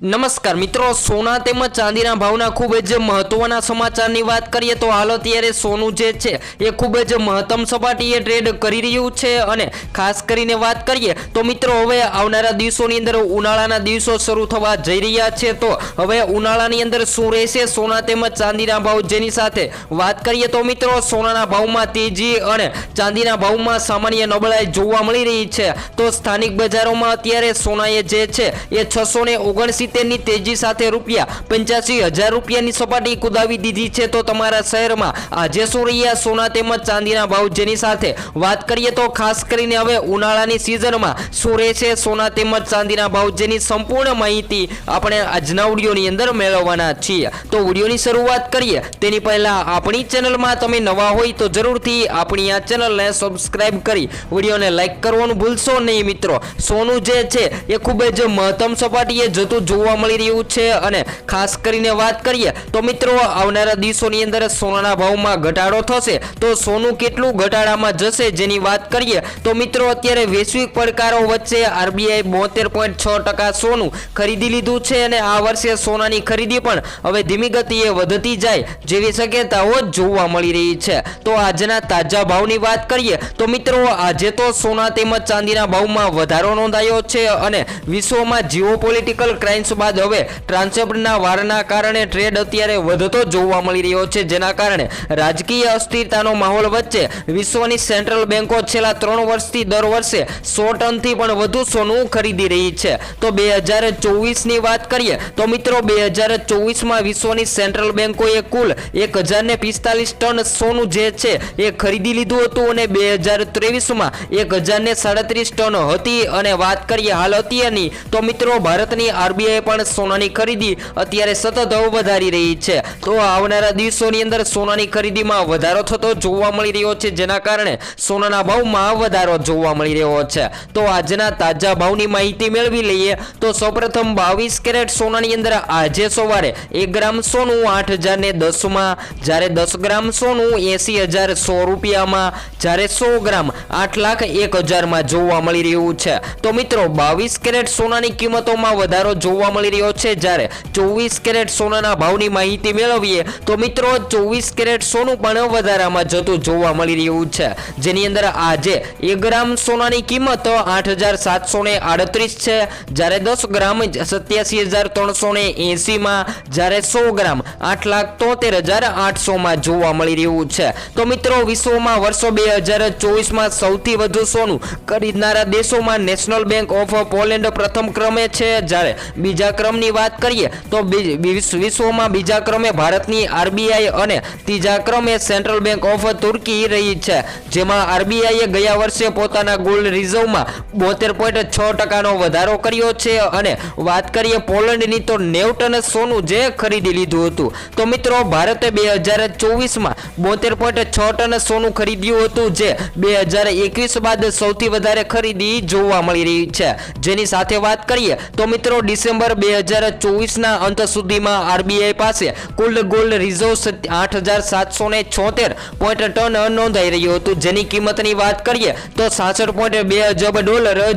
નમસ્કાર મિત્રો, સોના તેમજ ચાંદીના ભાવના ખૂબ જ મહત્વના સમાચારની વાત કરીએ તો હાલ અત્યારે સોનું જે છે એ ખૂબ જ મહત્તમ સપાટીએ ટ્રેડ કરી રહ્યું છે અને ખાસ કરીને વાત કરીએ તો મિત્રો હવે આવનારા દિવસોની અંદર ઉનાળાના દિવસો શરૂ થવા જઈ રહ્યા છે। તો હવે ઉનાળાની અંદર શું રહેશે સોના તેમજ ચાંદીના ભાવ, જેની સાથે વાત કરીએ તો મિત્રો સોનાના ભાવમાં તેજી અને ચાંદીના ભાવમાં સામાન્ય નબળાઈ જોવા મળી રહી છે। તો સ્થાનિક બજારોમાં અત્યારે સોનાએ જે છે એ 669 ની તેજી સાથે ₹85,000 સપાટી કુદાવી દીધી છે। તો તમારા શહેરમાં આજે શું રહ્યા સોના તેમજ ચાંદીના ભાવ, જેની સાથે વાત કરીએ તો ખાસ કરીને હવે ઉનાળાની સિઝનમાં શું રહેશે સોના તેમજ ચાંદીના ભાવ, જેની સંપૂર્ણ માહિતી આપણે આજના વિડીયોની અંદર મેળવવાના છીએ। તો વિડીયોની શરૂઆત કરીએ તેની પહેલા આપણી ચેનલમાં તમે નવા હોય તો જરૂરથી આપણી આ ચેનલને સબસ્ક્રાઇબ કરી વિડીયોને લાઈક કરવાનું ભૂલશો નહીં મિત્રો। સોનું જે છે એ ખૂબ જ મહત્તમ સપાટીએ જતું જોવા મળી રહ્યું છે અને ખાસ કરીને વાત કરીએ તો મિત્રો આવનારા દિવસોની અંદર સોનાના ભાવમાં ઘટાડો થશે તો સોનું કેટલું ઘટાડામાં જશે, જેની વાત કરીએ તો મિત્રો અત્યારે વૈશ્વિક પડકારો વચ્ચે આરબીઆઈ 72.6% સોનું ખરીદી લીધું છે અને આ વર્ષે સોનાની ખરીદી પણ હવે ધીમી ગતિએ વધતી જાય જેવી શક્યતાઓ જોવા મળી રહી છે। તો આજના તાજા ભાવની વાત કરીએ તો મિત્રો આજે તો સોના તેમજ ચાંદીના ભાવમાં વધારો નોંધાયો છે અને વિશ્વમાં જીઓપોલિટિકલ ક્રાઇમ્સ બાદ હવે ટ્રાન્સેપ્ટના વારના કારણે ટ્રેડ અત્યારે વધતો જોવા મળી રહ્યો છે, જેના કારણે રાજકીય અસ્થિરતાનો માહોલ વચ્ચે વિશ્વની સેન્ટ્રલ બેન્કો છેલ્લા 3 વર્ષથી દર વર્ષે 100 ટનથી પણ વધુ સોનું ખરીદી રહી છે। તો 2024ની વાત કરીએ તો મિત્રો 2024માં વિશ્વની સેન્ટ્રલ બેન્કોએ કુલ 1045 ટન સોનું જે છે એ ખરીદી લીધું હતું અને 2023માં 1037 ટન હતી। અને વાત કરીએ હાલ અત્યારની તો મિત્રો ભારતની આરબીઆઈ પણ સોનાની ખરીદી અત્યારે સતત વધારી રહી છે। તો આવનારા દિવસોની અંદર સોનાની ખરીદીમાં વધારો થતો જોવા મળી રહ્યો છે, જેના કારણે સોનાના ભાવમાં વધારો જોવા મળી રહ્યો છે। તો આજના તાજા ભાવની માહિતી મેળવી લઈએ તો સૌપ્રથમ 22 કેરેટ સોનાની અંદર આજે સવારે 1 ગ્રામ સોનું 8,010માં, જ્યારે 10 ગ્રામ સોનું 80,100 રૂપિયામાં, જ્યારે 100 ગ્રામ 8,01,000માં જોવા મળી રહ્યું છે। તો મિત્રો 22 કેરેટ સોનાની કિંમતોમાં વધારો જોવા મળી રહ્યો છે, જ્યારે 24 કેરેટ સોનાના ભાવની માહિતી મેળવીએ તો મિત્રો 24 કેરેટ સોનું પણ વધારામાં જતું જોવા મળી રહ્યું છે, જેની અંદર આજે 1 ગ્રામ સોનાની કિંમત 8,738 છે, જ્યારે 10 ગ્રામ 87,380માં, જ્યારે 100 ગ્રામ 8,73,800માં જોવા મળી રહ્યું છે। તો મિત્રો વિશ્વમાં વર્ષો 2024માં સૌથી વધુ સોનું ખરીદનારા દેશોમાં નેશનલ બેંક ઓફ પોલેન્ડ પ્રથમ ક્રમે છે, જ્યારે બીજા ક્રમની વાત કરીએ તો વિશ્વમાં બીજા ક્રમે ભારતની આરબીઆઈ અને ત્રીજા ક્રમે સેન્ટ્રલ બેંક ઓફ તુર્કી રહી છે, જેમાં આરબીઆઈએ ગયા વર્ષે પોતાના ગોલ્ડ રિઝર્વમાં 72.6%નો વધારો કર્યો છે। અને વાત કરીએ પોલેન્ડની તો 90 ટન સોનું જે ખરીદી લીધું હતું। તો મિત્રો ભારતે 2024માં 72.6 ટન સોનું ખરીદ્યું હતું, જે 2021 બાદ સૌથી વધારે ખરીદી જોવા મળી રહી છે। જેની સાથે વાત કરીએ તો મિત્રો ડિસેમ્બર 2024ના અંત સુધીમાં આરબીઆઈ પાસે કુલ ગોલ્ડ રિઝર્વ 8,776 ટન નોંધાઈ રહ્યું હતું, જેની કિંમતની વાત કરીએ તો $66.2 અજબ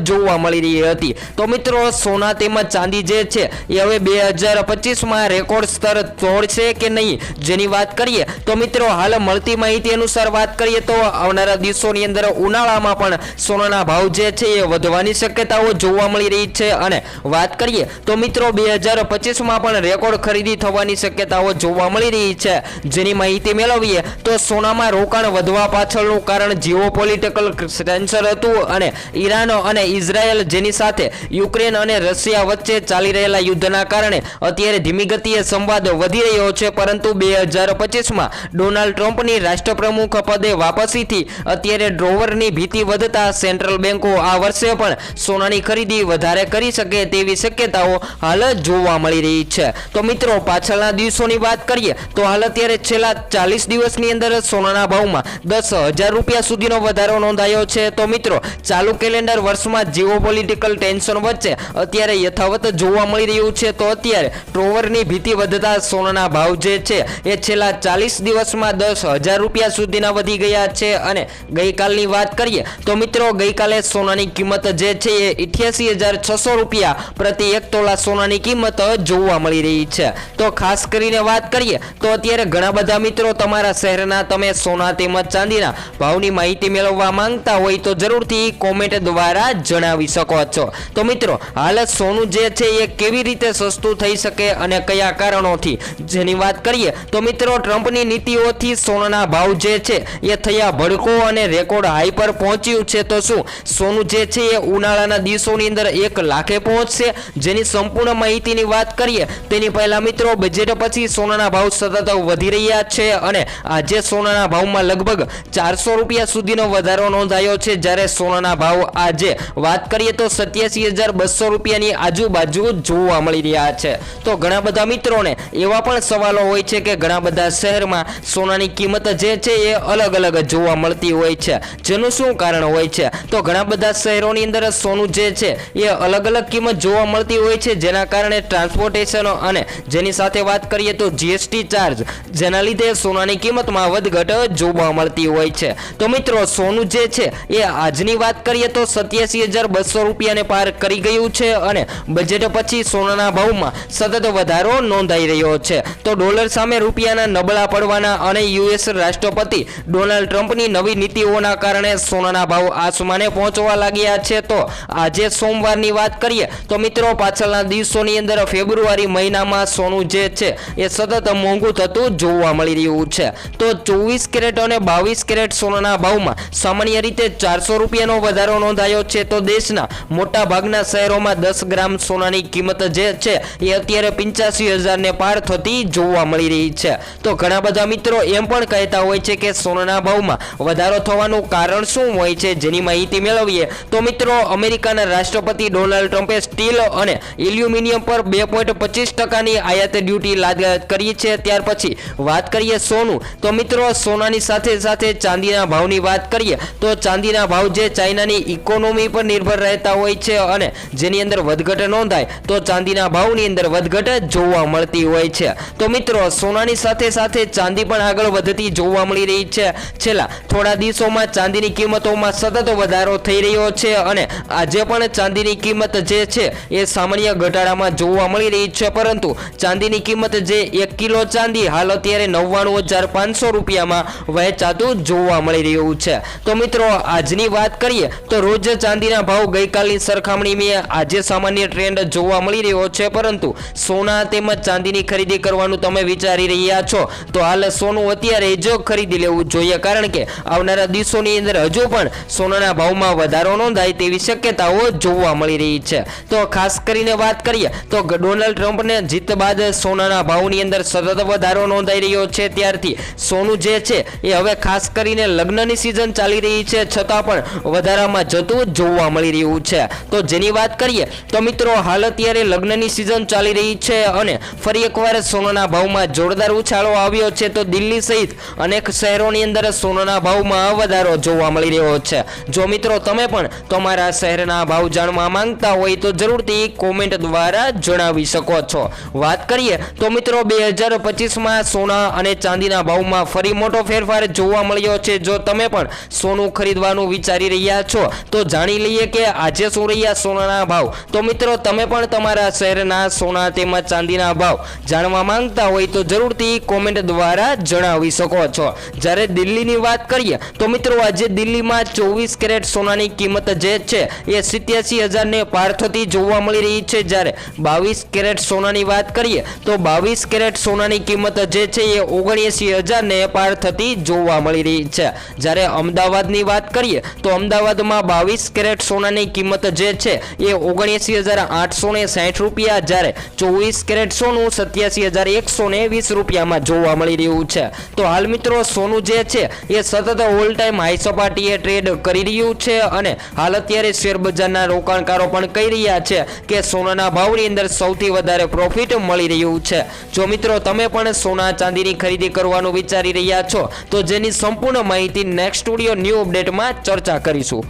જોવા મળી રહી હતી। તો મિત્રો સોના તેમજ ચાંદી જે છે એ હવે 2025માં રેકોર્ડ સ્તર તોડશે કે નહીં, જેની વાત કરીએ તો મિત્રો હાલ મળતી માહિતી અનુસાર વાત કરીએ તો આવનારા દિવસોની અંદર ઉનાળામાં પણ સોનાના ભાવ જે છે એ વધવાની શક્યતાઓ જોવા મળી રહી છે। અને વાત કરીએ તો મિત્રો 2025માં પણ રેકોર્ડ ખરીદી થવાની શક્યતાઓ જોવા મળી રહી છે, જેની માહિતી મેળવીએ તો સોનામાં રોકાણ વધવા પાછળનું કારણ જીઓપોલિટિકલ ટેન્શન હતું અને ઈરાન અને ઇઝરાયલ, જેની સાથે યુક્રેન અને રશિયા વચ્ચે ચાલી રહેલા યુદ્ધના કારણે અત્યારે ધીમી ગતિએ સંવાદ વધી રહ્યો છે, પરંતુ 2025માં ડોનાલ્ડ ટ્રમ્પની રાષ્ટ્રપ્રમુખ પદે વાપસીથી અત્યારે ડ્રોવરની ભીતિ વધતા સેન્ટ્રલ બેન્કો આ વર્ષે પણ સોનાની ખરીદી વધારે કરી શકે તેવી શક્યતાઓ હાલ જોવા મળી રહી છે। તો મિત્રો પાછળના દિવસોની વાત કરીએ તો હાલ અત્યારે છેલ્લા 40 દિવસની અંદર સોનાના ભાવમાં 10,000 રૂપિયા સુધીનો વધારો નોંધાયો છે। તો મિત્રો ચાલુ કેલેન્ડર વર્ષમાં જીઓપોલિટિકલ ટેન્શન વચ્ચે અત્યારે યથાવત જોવા મળી રહ્યું છે। તો અત્યારે ડ્રોવરની ભીતિ વધતા સોનાના ભાવ જે છે એ છેલ્લા 40 દિવસમાં 10,000 રૂપિયા સુધીના વધી ગયા છે। અને ગઈકાલની વાત કરીએ તો મિત્રો ગઈકાલે સોનાની કિંમત જે છે એ 88,600 રૂપિયા પ્રતિ 1 તોલા તોલા સોનાની કિંમત જોવા મળી રહી છે। તો ખાસ કરીને વાત કરીએ તો અત્યારે ઘણા બધા મિત્રો તમારા શહેરના તમે સોના તેમજ ચાંદીના ભાવની માહિતી મેળવવા માંગતા હોય તો જરૂરથી કોમેન્ટ દ્વારા જણાવી શકો છો। તો મિત્રો હાલ સોનું જે છે એ કેવી રીતે સસ્તું થઈ શકે અને કયા કારણોથી, જેની વાત કરીએ તો મિત્રો ટ્રમ્પની નીતિઓથી સોનાના ભાવ જે છે એ થયા ભડકો અને રેકોર્ડ હાઈ પર પહોંચ્યું છે। તો શું સોનું જે છે એ ઉનાળાના દિવસોની અંદર 1 લાખે પહોંચશે? જેની સંપૂર્ણ માહિતીની વાત કરીએ તેની પહેલા મિત્રો બજેટ પછી સોનાના ભાવ સતત વધી રહ્યા છે અને આજે સોનાના ભાવમાં લગભગ 400 રૂપિયા સુધીનો વધારો નોંધાયો છે, જ્યારે સોનાના ભાવ આજે વાત કરીએ તો 87,200 રૂપિયાની આજુબાજુ જોવા મળી રહ્યા છે। તો ઘણા બધા મિત્રોને એવા પણ સવાલો હોય છે કે ઘણા બધા શહેરમાં સોનાની કિંમત જે છે એ અલગ અલગ જોવા મળતી હોય છે, જેનું શું કારણ હોય છે? તો ઘણા બધા શહેરોની અંદર સોનું જે છે એ અલગ અલગ કિંમત જોવા મળતી હોય છે, જેના કારણે ટ્રાન્સપોર્ટેશન અને જેની સાથે વાત કરીએ તો જીએસટી ચાર્જ, જેના લીધે સોનાની કિંમતમાં વધઘટ જોવા મળતી હોય છે। તો મિત્રો સોનું જે છે એ આજની વાત કરીએ તો 87,200 રૂપિયાને પાર કરી ગયું છે અને બજેટ પછી સોનાના ભાવમાં સતત વધારો નોંધાઈ રહ્યો છે। તો ડોલર સામે રૂપિયાના નબળા પડવાના અને યુએસ રાષ્ટ્રપતિ ડોનાલ્ડ ટ્રમ્પની નવી નીતિઓના કારણે સોનાના ભાવ આસમાને પહોંચવા લાગ્યા છે। તો આજે સોમવારની વાત કરીએ તો મિત્રો પાછળના દિવસોની અંદર ફેબ્રુઆરી મહિનામાં સોનું જે છે એ સતત મોંઘું થતું જોવા મળી રહ્યું છે। તો 24 કેરેટ અને 22 કેરેટ સોનાના ભાવમાં સામાન્ય રીતે 400 રૂપિયાનો વધારો નોંધાયો છે। તો દેશના મોટા ભાગના શહેરોમાં 10 ગ્રામ સોનાની કિંમત જે છે એ અત્યારે 85,000 ને પાર થતી જોવા મળી રહી છે। તો ઘણા બધા મિત્રો એમ પણ કહેતા હોય છે કે સોનાના ભાવમાં વધારો થવાનું કારણ શું હોય છે, જેની માહિતી મેળવીએ તો મિત્રો અમેરિકાના રાષ્ટ્રપતિ ડોનાલ્ડ ટ્રમ્પે સ્ટીલ અને એલ્યુમિનિયમ પર 2.25% આયાત ડ્યુટી લાગુ કરી છે। ત્યાર પછી વાત કરીએ સોનું, તો મિત્રો સોનાની સાથે સાથે ચાંદીના ભાવની વાત કરીએ તો ચાંદીના ભાવ જે ચાઇનાની ઇકોનોમી પર નિર્ભર રહેતા હોય છે અને જેની અંદર વધઘટ નોંધાય તો ચાંદીના ભાવની અંદર વધઘટ જોવા મળતી હોય છે। તો મિત્રો સોનાની સાથે સાથે ચાંદી પણ આગળ વધતી જોવા મળી રહી છે। છેલ્લા થોડા દિવસોમાં ચાંદીની કિંમતોમાં સતત વધારો થઈ રહ્યો છે અને આજે પણ ચાંદીની કિંમત જે છે એ સામાન્ય ઘટાડામાં જોવા મળી રહી છે, પરંતુ ચાંદીની કિંમત જે 1 કિલો ચાંદી હાલ અત્યારે 99,500 રૂપિયામાં વહેંચાતું જોવા મળી રહ્યું છે। તો મિત્રો આજની વાત કરીએ તો રોજ ચાંદીના ભાવ ગઈકાલની સરખામણીમાં આજે સામાન્ય ટ્રેન્ડ જોવા મળી રહ્યો છે, પરંતુ સોના તેમજ ચાંદીની ખરીદી કરવાનું તમે વિચારી રહ્યા છો તો હાલ સોનું અત્યારે જ ખરીદી લેવું જોઈએ, કારણ કે આવનારા દિવસોની અંદર હજુ પણ સોનાના ભાવમાં વધારો નોંધાય તેવી શક્યતાઓ જોવા મળી રહી છે। તો ખાસ કરીને વાત કરીએ તો ડોનાલ્ડ ટ્રમ્પને જીત બાદ સોનાના ભાવની અંદર સતત વધારો નોંધાઈ રહ્યો છે, ત્યારથી સોનું જે છે એ હવે ખાસ કરીને લગ્નની સિઝન ચાલી રહી છે છતાં પણ વધારામાં જતું જોવા મળી રહ્યું છે। તો જેની વાત કરીએ તો મિત્રો હાલ અત્યારે લગ્નની સિઝન ચાલી રહી છે અને ફરી એકવાર સોનાના ભાવમાં જોરદાર ઉછાળો આવ્યો છે। તો દિલ્હી સહિત અનેક શહેરોની અંદર સોનાના ભાવમાં વધારો જોવા મળી રહ્યો છે। જો મિત્રો તમે પણ તમારા શહેરના ભાવ જાણવા માંગતા હોય તો જરૂરથી કોમેન્ટ દ્વારા જણાવી શકો છો। વાત કરીએ તો મિત્રો 2025માં સોના અને ચાંદીના ભાવમાં ફરી મોટો ફેરફાર જોવા મળ્યો છે। જો તમે પણ સોનું ખરીદવાનું વિચારી રહ્યા છો તો જાણી લઈએ કે આજે શું રહ્યા સોનાના ભાવ। તો મિત્રો તમે પણ તમારા શહેરના સોના તેમજ ચાંદીના ભાવ જાણવા માંગતા હોય તો જરૂરથી કોમેન્ટ દ્વારા જણાવી શકો છો। જ્યારે દિલ્હીની વાત કરીએ તો મિત્રો આજે દિલ્હીમાં 24 કેરેટ સોનાની કિંમત જે છે એ 87,000 ને પાર થતી જોવા મળી રહી છે, જ્યારે 22 કેરેટ સોનાની વાત કરીએ તો 22 કેરેટ સોનાની કિંમત જે છે એ 79,000 ને પાર થતી જોવા મળી રહી છે। જ્યારે અમદાવાદની વાત કરીએ તો અમદાવાદમાં 22 કેરેટ સોનાની કિંમત જે છે એ 79,860 રૂપિયા, જ્યારે 24 કેરેટ સોનું 87,120 રૂપિયામાં જોવા મળી રહ્યું છે। તો હાલ મિત્રો સોનું જે છે એ સતત ઓલ ટાઈમ હાઈ સપાટીએ ટ્રેડ કરી રહ્યું છે અને હાલ અત્યારે શેર બજારના રોકાણકારો પણ કહી રહ્યા છે કે સોનાના ભાવની અંદર સૌથી વધારે પ્રોફિટ મળી રહ્યું છે। જો મિત્રો તમે પણ સોના ચાંદીની ખરીદી કરવાનું વિચારી રહ્યા છો તો જેની સંપૂર્ણ માહિતી નેક્સ્ટ સ્ટુડિયો ન્યૂ અપડેટમાં ચર્ચા કરીશું।